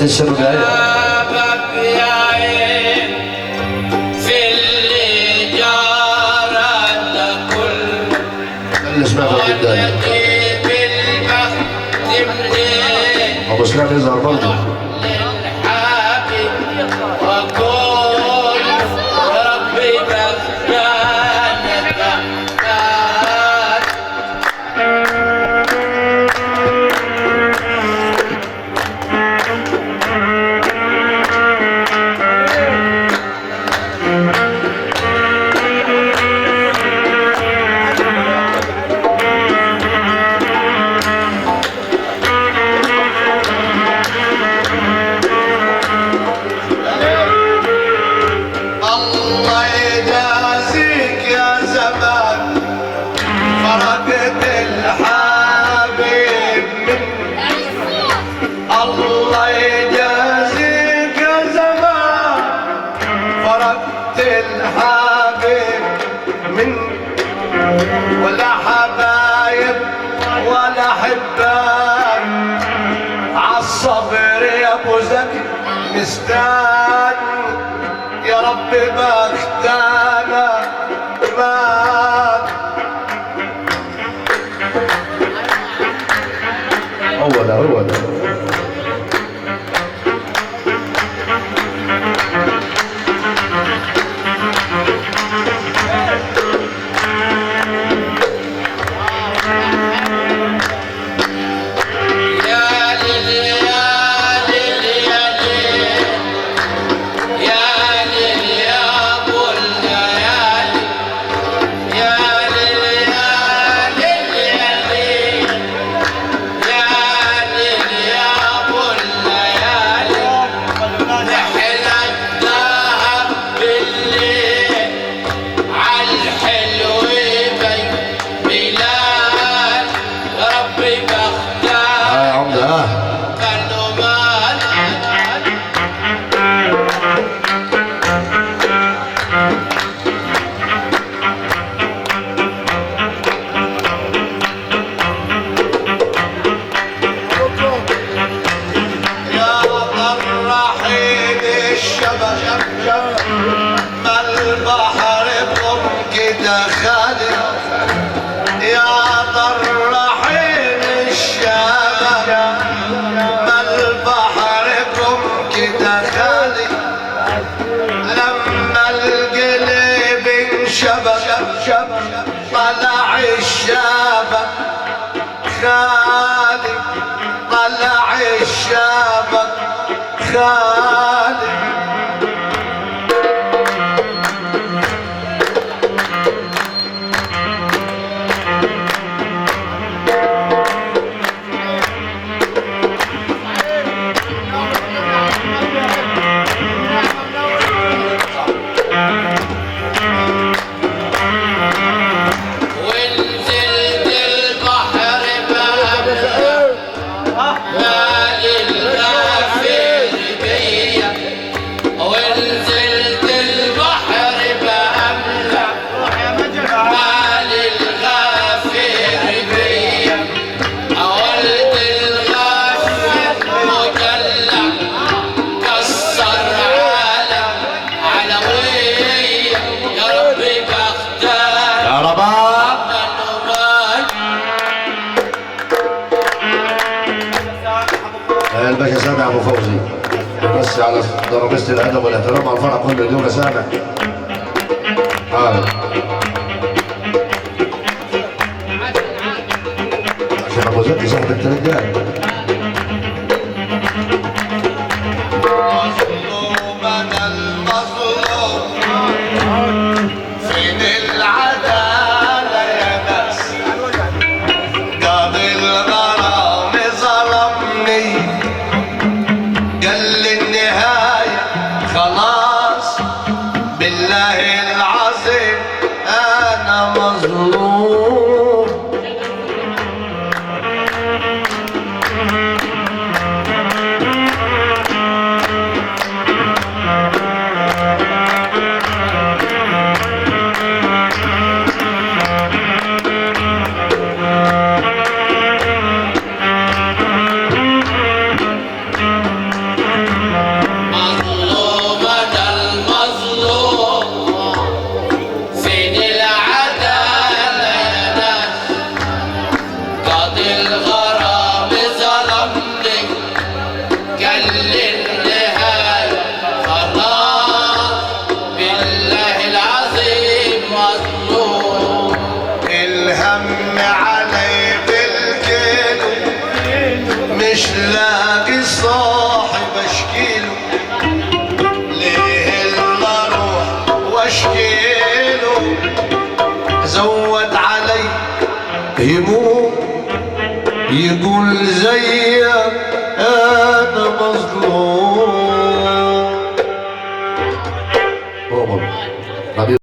الشباب يا عين في اللي جرى ده كله بلش بقى قدامي بالبخت منين ابو سلام يظهر برضه للحبيب واقول ربي بختانا الله يجازيك يا زمان فرقت الحبيب مني الله يجازيك يا زمان فرقت الحبيب مني ولا حبايب ولا حبان عالصبر يا ابو زكي مستني يا رب بختانا مات هو ده يا ليل يا ليل يا ليل يا ليل يا ابو الليالي يا ليل يا ليل يا ليل يا ليل يا ابو الليالي نحلى الذهب بالليل عالحلو بلال يا ربي بختار يا عمده كلمات يا طرحين الشباب ما البحر بضم كده خالي يا طرحين الشباب ما البحر بضم كده خالي لما القلب انشبك طلع الشبك خالي طلع الشبك خالي ونزلت البحر بأملا مالي الغافر بيا ونزلت البحر بأملا مالي الغافر بيا ولد الغافر مجلع كسر علوية يا ربي بختار يا رباب الباشا سامع ابو فوزي بس على ترابيزه الادب والاحترام على الفرح كل اليوم سامع عشان ابو زكي صاحب الترجال مظلوم انا المظلوم فين العدالة يا ناس قاضي الغرام ظلمني قال لي النهاية خلاص بالله العظيم انا مظلوم مش لاقي صاحب اشكيله، ليه الا اروح واشكيله، زود علي هموم يقول زيك